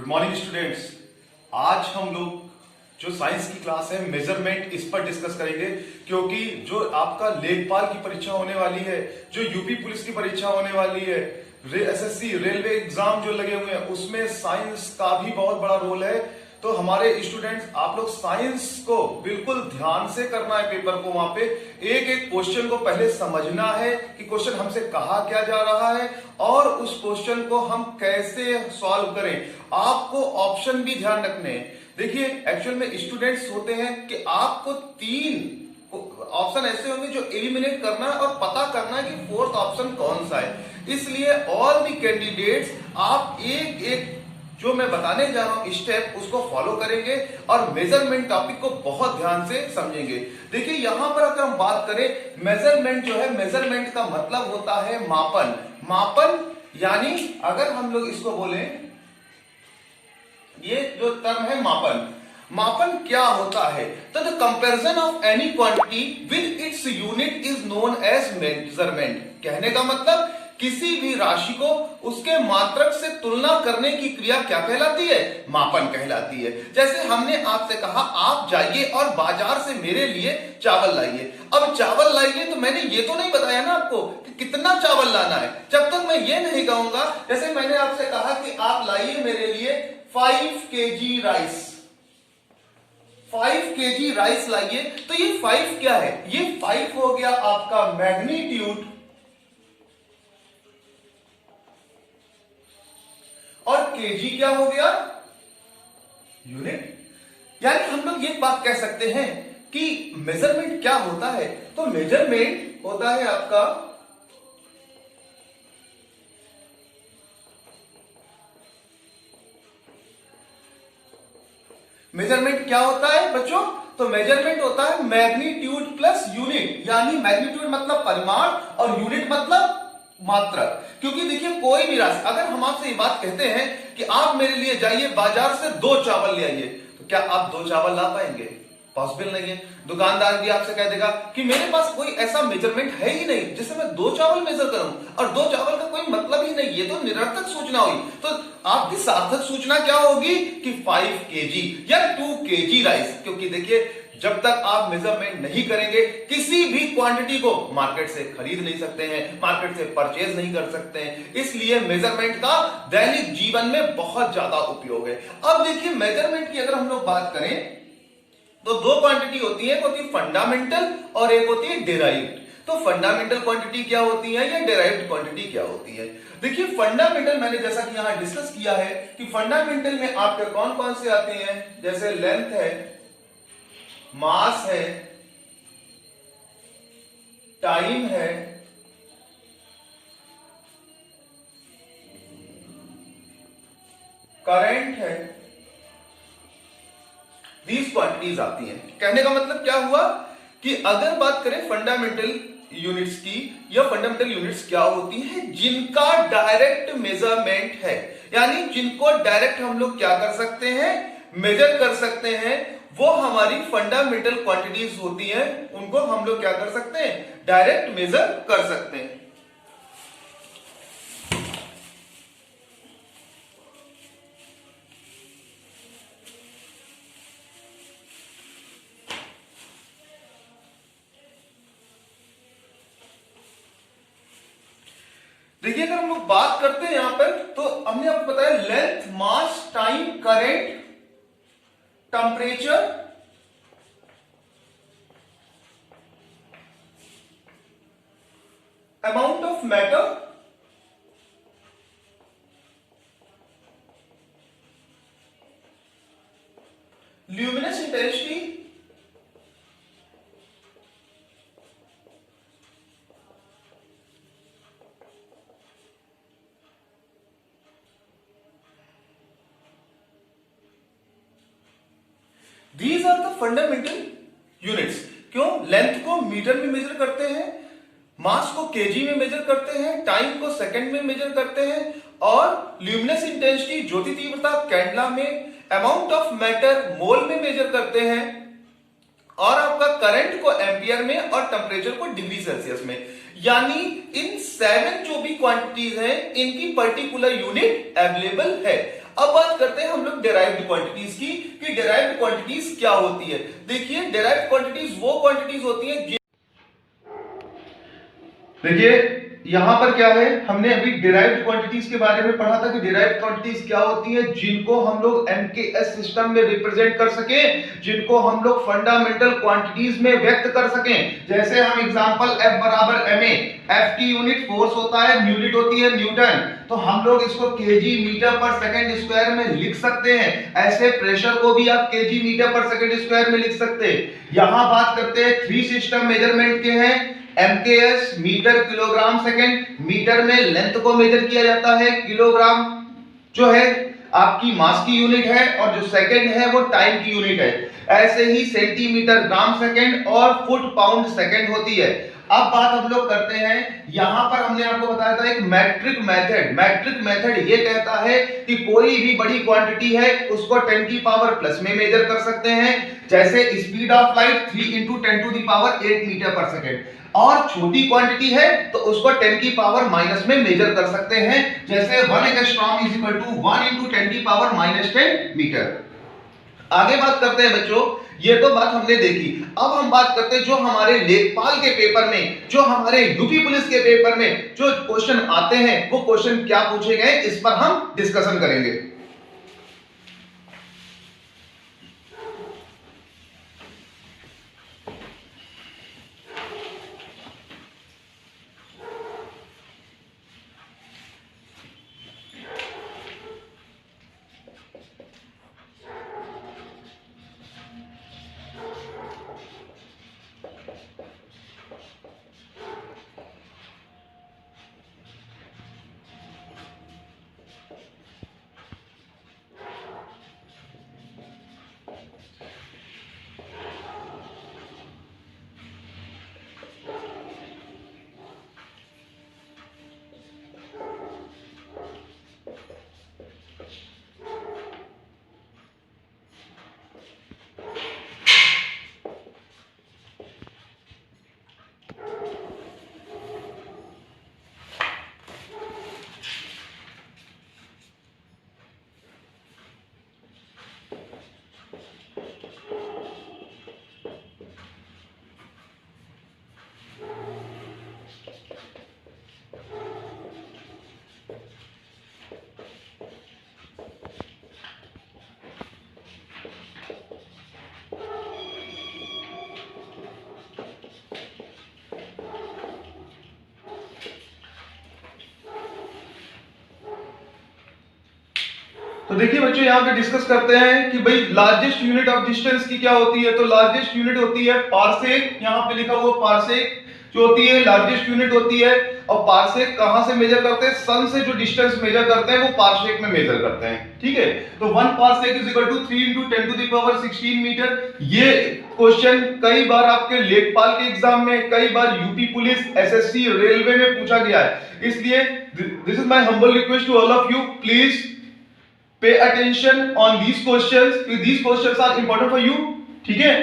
Good morning students. आज हम लोग जो साइंस की क्लास है मेजरमेंट, इस पर डिस्कस करेंगे, क्योंकि जो आपका लेखपाल की परीक्षा होने वाली है, जो यूपी पुलिस की परीक्षा होने वाली है, एसएससी रेलवे एग्जाम जो लगे हुए हैं, उसमें साइंस का भी बहुत बड़ा रोल है। तो हमारे स्टूडेंट्स, आप लोग साइंस को बिल्कुल ध्यान से करना है। पेपर को वहां पे एक एक क्वेश्चन को पहले समझना है कि क्वेश्चन हमसे कहा क्या जा रहा है और उस क्वेश्चन को हम कैसे सॉल्व करें। आपको ऑप्शन भी ध्यान रखने हैं। देखिए, एक्चुअल में स्टूडेंट्स होते हैं कि आपको 3 ऑप्शन ऐसे होंगे जो एलिमिनेट करना है और पता करना है कि फोर्थ ऑप्शन कौन सा है। इसलिए ऑल द कैंडिडेट्स, आप एक एक जो मैं बताने जा रहा हूं स्टेप, उसको फॉलो करेंगे और मेजरमेंट टॉपिक को बहुत ध्यान से समझेंगे। देखिए, यहां पर अगर हम बात करें, मेजरमेंट जो है, मेजरमेंट का मतलब होता है मापन। मापन यानी अगर हम लोग इसको बोले, ये जो टर्म है मापन, मापन क्या होता है? तो the comparison of any quantity with its unit is known as measurement. कहने का मतलब, किसी भी राशि को उसके मात्रक से तुलना करने की क्रिया क्या कहलाती है? मापन कहलाती है। जैसे हमने आपसे कहा, आप जाइए और बाजार से मेरे लिए चावल लाइए। अब चावल लाइए तो मैंने ये तो नहीं बताया ना आपको कि कितना चावल लाना है। जब तक मैं ये नहीं कहूंगा, जैसे मैंने आपसे कहा कि आप लाइए मेरे लिए 5 kg राइस, 5 kg राइस लाइए। तो ये 5 क्या है? ये 5 हो गया आपका मैग्नीट्यूड, और केजी क्या हो गया? यूनिट। यानी हम लोग ये बात कह सकते हैं कि मेजरमेंट क्या होता है। तो मेजरमेंट होता है आपका मेजरमेंट क्या होता है बच्चों? तो मेजरमेंट होता है मैग्नीट्यूड प्लस यूनिट। यानी मैग्नीट्यूड मतलब परिमाण और यूनिट मतलब मात्रक। क्योंकि देखिए, कोई भी राशि, अगर हम आपसे ये बात कहते हैं कि आप मेरे लिए जाइए बाजार से 2 चावल ले आइए, तो क्या आप 2 चावल ला पाएंगे? पॉसिबल नहीं है। दुकानदार भी आपसे कह देगा कि मेरे पास कोई ऐसा मेजरमेंट है ही नहीं जिससे मैं 2 चावल मेजर करूं, और 2 चावल का कोई मतलब ही नहीं, ये तो निरर्थक सूचना हुई। तो आपकी सार्थक सूचना क्या होगी कि 5 kg या 2 kg राइस। क्योंकि देखिए, जब तक आप मेजरमेंट नहीं करेंगे, किसी भी क्वांटिटी को मार्केट से खरीद नहीं सकते हैं, मार्केट से परचेज नहीं कर सकते हैं। इसलिए मेजरमेंट का दैनिक जीवन में बहुत ज्यादा उपयोग है। अब देखिए, मेजरमेंट की अगर हम लोग बात करें तो 2 क्वांटिटी होती है, एक होती है फंडामेंटल और एक होती है डेराइव्ड। तो फंडामेंटल क्वांटिटी क्या होती है या डेराइव्ड क्वांटिटी क्या होती है? देखिए, फंडामेंटल मैंने जैसा कि यहां डिस्कस किया है कि फंडामेंटल में आपके कौन कौन से आते हैं, जैसे लेंथ है, मास है, टाइम है, करंट है। दीज क्वांटिटीज आती हैं। कहने का मतलब क्या हुआ कि अगर बात करें फंडामेंटल यूनिट्स की, या फंडामेंटल यूनिट्स क्या होती हैं? जिनका डायरेक्ट मेजरमेंट है, यानी जिनको डायरेक्ट हम लोग क्या कर सकते हैं? मेजर कर सकते हैं। वो हमारी फंडामेंटल क्वांटिटीज होती हैं, उनको हम लोग क्या कर सकते हैं? डायरेक्ट मेजर कर सकते हैं। देखिए, अगर हम लोग बात करते हैं यहां पर, तो हमने आपको बताया length, mass, time, current, temperature, amount of matter, luminous intensity, These are the fundamental units। क्यों? लेंथ को मीटर में मेजर करते हैं, मास को केजी में मेजर करते हैं, टाइम को सेकंड में मेजर करते हैं, और ल्यूमिनस इंटेंसिटी, ज्योति तीव्रता, कैंडला में, अमाउंट ऑफ मैटर मोल में मेजर करते हैं, और आपका करंट को एम्पियर में और टेम्परेचर को डिग्री सेल्सियस में। यानी इन 7 जो भी क्वांटिटीज हैं, इनकी पर्टिकुलर यूनिट अवेलेबल है। अब बात करते हैं हम लोग डेराइव्ड क्वांटिटीज की कि डेराइव्ड क्वांटिटीज क्या होती है। देखिए डेराइव्ड क्वांटिटीज वो क्वांटिटीज होती है। देखिए यहां पर क्या है, हमने अभी डिराइव्ड क्वांटिटीज के बारे में पढ़ा था कि डिराइव्ड क्वांटिटीज क्या होती है, जिनको हम लोग एमकेएस सिस्टम में रिप्रेजेंट कर सके, जिनको हम लोग फंडामेंटल क्वांटिटीज में व्यक्त कर सके। जैसे हम एग्जांपल F बराबर ma, F की यूनिट फोर्स होता है, यूनिट होती है न्यूटन, तो हम लोग इसको केजी मीटर पर सेकंड स्क्वायर में लिख सकते हैं। ऐसे प्रेशर को भी आप केजी मीटर पर सेकंड स्क्वायर में लिख सकते हैं। यहां बात करते हैं थ्री सिस्टम मेजरमेंट के हैं, MKS metre kilogram second, metre में लेंथ को मेजर किया जाता है, किलोग्राम जो है आपकी मास की यूनिट है और जो सेकंड है वो टाइम की यूनिट है। ऐसे ही सेंटीमीटर ग्राम सेकंड और फुट पाउंड सेकंड होती है। अब बात हम लोग करते हैं, यहां पर हमने आपको बताया था एक मैट्रिक मेथड। मैट्रिक मेथड ये कहता है कि कोई भी बड़ी क्वांटिटी है उसको 10 की पावर प्लस में मेजर कर सकते हैं। जैसे स्पीड ऑफ लाइट 3 × 10⁸ मीटर पर सेकंड, और छोटी क्वांटिटी है तो उसको 10 की पावर माइनस में मेजर कर सकते हैं। जैसे 1 एंगस्ट्रॉम इज इक्वल टू 1 × 10 की पावर -10 मीटर। आगे बात करते हैं बच्चों, ये तो बात हमने देखी। अब हम बात करते हैं जो हमारे लेखपाल के पेपर में, जो हमारे यूपी पुलिस के पेपर में जो क्वेश्चन आते हैं वो क्वेश्चन क्या पूछे गए, इस पर हम डिस्कशन करेंगे। तो देखिए बच्चों यहाँ पे डिस्कस करते हैं कि भाई लार्जेस्ट यूनिट ऑफ डिस्टेंस की क्या होती है। तो लार्जेस्ट यूनिट होती है पारसेक, यहाँ पे लिखा हुआ पारसेक जो होती है लार्जेस्ट यूनिट होती है। और पारसेक कहां से मेजर करते हैं, सन से जो डिस्टेंस मेजर करते हैं वो पारसेक में मेजर करते हैं, ठीक है। तो 1 parsec is equal to 3 × 10⁻16 metre. ये क्वेश्चन कई बार आपके लेखपाल के एग्जाम में, कई बार यूपी पुलिस, एसएससी, रेलवे में पूछा गया है। इसलिए this is my humble request to all of you, please pay attention on these questions, these questions are important for you, ठीक है।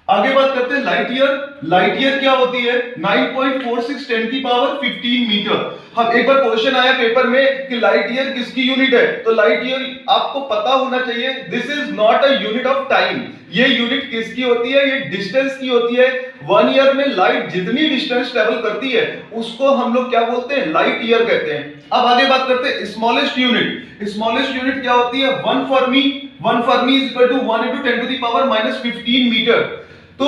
आगे बात करते हैं लाइट ईयर। लाइट ईयर क्या होती है, 9.46 10 की पावर 15 मीटर। हम एक बार क्वेश्चन आया पेपर में कि लाइट ईयर किसकी यूनिट है, तो लाइट ईयर आपको पता होना चाहिए, this is not a unit of time. ये यूनिट किसकी होती है, ये डिस्टेंस की होती है। 1 ईयर में लाइट जितनी डिस्टेंस ट्रेवल करती है उसको हम लोग क्या बोलते हैं, लाइट ईयर कहते हैं। अब आगे बात करते हैं स्मॉलेस्ट यूनिट। स्मॉलेस्ट यूनिट क्या होती है, 1 fermi. 1 fermi is equal to 1 × 10⁻−15 metre. तो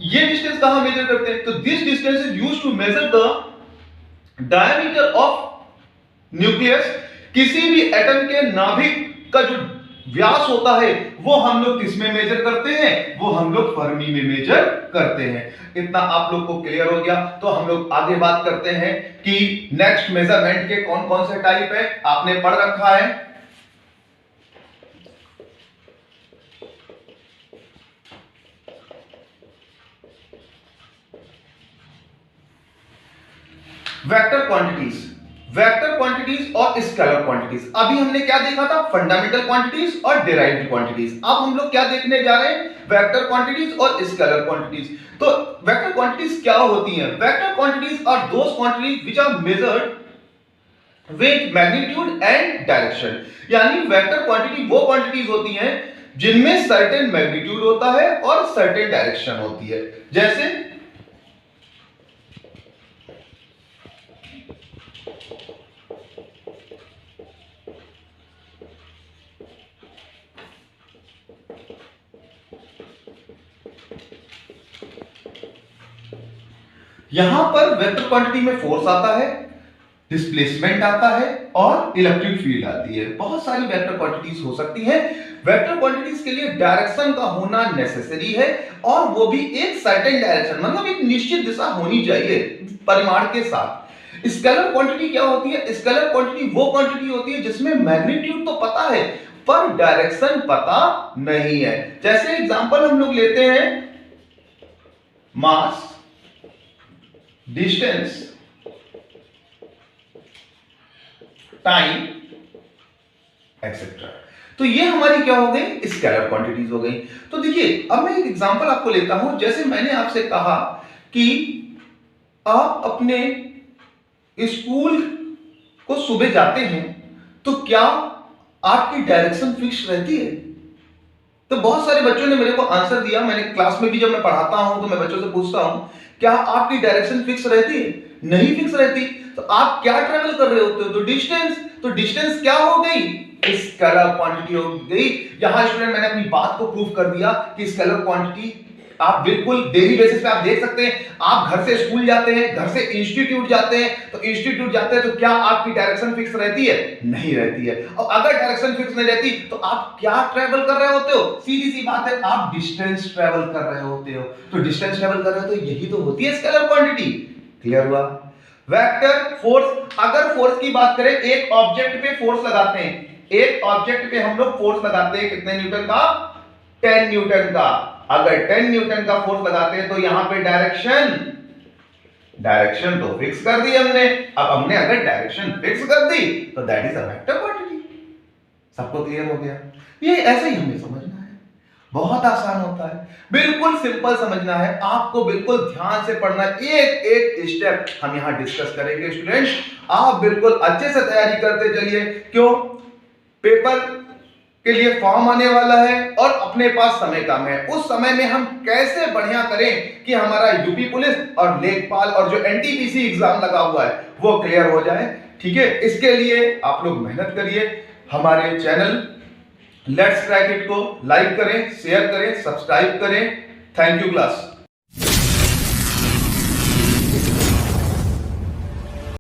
ये डिस्टेंस कहां मेजर करते हैं, तो this distance is used to measure the diameter of nucleus. किसी भी एटम के नाभिक का जो व्यास होता है वो हम लोग किस में मेजर करते हैं, वो हम लोग फर्मी में मेजर करते हैं। इतना आप लोग को क्लियर हो गया। तो हम लोग आगे बात करते हैं कि नेक्स्ट मेजरमेंट के कौन कौन से टाइप है, आपने पढ़ रखा है। वेक्टर क्वांटिटीज, वेक्टर क्वांटिटीज और स्केलर क्वांटिटीज। अभी हमने क्या देखा था, फंडामेंटल क्वांटिटीज और डिराइव्ड क्वांटिटीज। अब हम लोग क्या देखने जा रहे हैं, वेक्टर क्वांटिटीज और स्केलर क्वांटिटीज। तो वेक्टर क्वांटिटीज क्या होती हैं, vector quantities are those quantities which are measured with magnitude and direction. यानी वेक्टर क्वांटिटी वो क्वांटिटीज होती हैं जिनमें सर्टेन मैग्नीट्यूड होता है और सर्टेन डायरेक्शन होती है। जैसे यहां पर वेक्टर क्वांटिटी में फोर्स आता है, डिस्प्लेसमेंट आता है और इलेक्ट्रिक फील्ड आती है। बहुत सारी वेक्टर क्वांटिटीज हो सकती हैं। वेक्टर क्वांटिटीज के लिए डायरेक्शन का होना नेसेसरी है और वो भी एक सर्टेन डायरेक्शन, मतलब एक निश्चित दिशा होनी चाहिए परिमाण के साथ। स्केलर क्वांटिटी क्या होती है? स्केलर क्वांटिटी वो क्वांटिटी होती है जिसमें मैग्नीट्यूड तो पता है पर डायरेक्शन पता नहीं है। जैसे एग्जांपल हम लोग लेते हैं मास, डिस्टेंस, टाइम एक्सेट्रा। तो ये हमारी क्या हो गई? स्केलर क्वांटिटीज हो गई। तो देखिए अब मैं एक एग्जांपल आपको लेता हूं। जैसे मैंने आपसे कहा कि आप अपने स्कूल को सुबह जाते हैं तो क्या आपकी डायरेक्शन फिक्स रहती है? तो बहुत सारे बच्चों ने मेरे को आंसर दिया। मैंने क्लास में भी जब मैं पढ़ाता हूं तो मैं बच्चों से पूछता हूं क्या आपकी डायरेक्शन फिक्स रहती है? नहीं फिक्स रहती। तो आप क्या ट्रेवल कर रहे होते हो? तो डिस्टेंस। तो डिस्टेंस क्या हो गई? स्केलर क्वांटिटी हो गई। यहां स्टूडेंट मैंने अपनी बात को प्रूव कर दिया कि स्केलर क्वांटिटी आप बिल्कुल डेली बेसिस पे आप देख सकते हैं। आप घर से स्कूल जाते हैं, घर से इंस्टीट्यूट जाते हैं, तो इंस्टीट्यूट जाते हैं तो क्या आपकी डायरेक्शन फिक्स रहती है? नहीं रहती है। और अगर डायरेक्शन फिक्स नहीं रहती तो आप क्या ट्रेवल कर रहे होते हो? सीधी सी बात है, आप डिस्टेंस ट्रेवल कर रहे होते हो। तो डिस्टेंस ट्रेवल कर रहे हो तो यही तो होती है स्केलर क्वांटिटी। क्लियर हुआ? वेक्टर फोर्स, अगर फोर्स की बात करें, एक ऑब्जेक्ट पे फोर्स लगाते हैं, एक ऑब्जेक्ट पे हम लोग फोर्स लगाते हैं कितने न्यूटन का? 10 न्यूटन का। अगर 10 न्यूटन का फोर्स लगाते हैं तो यहां पे डायरेक्शन तो फिक्स कर दी हमने। अब हमने अगर डायरेक्शन फिक्स कर दी तो that is a vector quantity. सबको क्लियर हो गया? ये ऐसे ही हमें समझना है, बहुत आसान होता है, बिल्कुल सिंपल समझना है। आपको बिल्कुल ध्यान से पढ़ना, एक एक स्टेप हम यहां डिस्कस करेंगे। स्टूडेंट्स आप बिल्कुल अच्छे से तैयारी करते चलिए। क्यों? पेपर के लिए फॉर्म आने वाला है और अपने पास समय कम है। उस समय में हम कैसे बढ़िया करें कि हमारा यूपी पुलिस और लेखपाल और जो एनटीपीसी एग्जाम लगा हुआ है वो क्लियर हो जाए। ठीक है, इसके लिए आप लोग मेहनत करिए। हमारे चैनल लेट्स क्रैक इट को लाइक करें, शेयर करें, सब्सक्राइब करें। Thank you class.